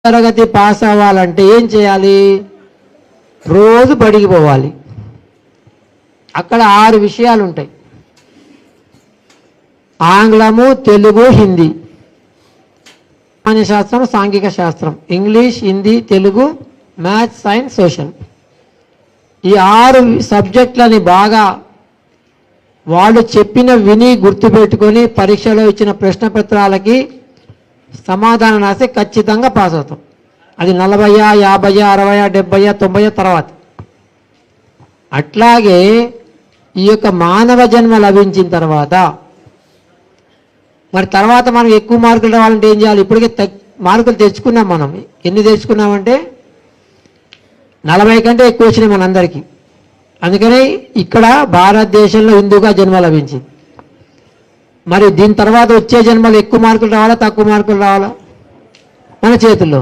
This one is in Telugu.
తరగతి పాస్ అవ్వాలంటే ఏం చేయాలి? రోజు బడికి పోవాలి. అక్కడ 6 విషయాలు ఉంటాయి. ఆంగ్లము, తెలుగు, హిందీ, సామాన్య శాస్త్రం, సాంఘిక శాస్త్రం, English, Hindi, Telugu, maths, science, social. ఈ 6 సబ్జెక్టులని బాగా వాళ్ళు చెప్పిన విని గుర్తుపెట్టుకొని పరీక్షలో ఇచ్చిన ప్రశ్న పత్రాలకి సమాధానం రాస్తే ఖచ్చితంగా పాస్ అవుతాం. అది 40, 50, 60, 70, 90 తర్వాత. అట్లాగే ఈ యొక్క మానవ జన్మ లభించిన తర్వాత మరి తర్వాత మనం ఎక్కువ మార్కులు రావాలంటే ఏం చేయాలి? ఇప్పటికే మార్కులు తెచ్చుకున్నాం. మనం ఎన్ని తెచ్చుకున్నామంటే 40 కంటే ఎక్కువ వచ్చినాయి మనందరికీ. అందుకని ఇక్కడ భారతదేశంలో హిందూగా జన్మ లభించింది. మరి దీని తర్వాత వచ్చే జన్మలు ఎక్కువ మార్కులు రావాలా, తక్కువ మార్కులు రావాలా? మన చేతుల్లో.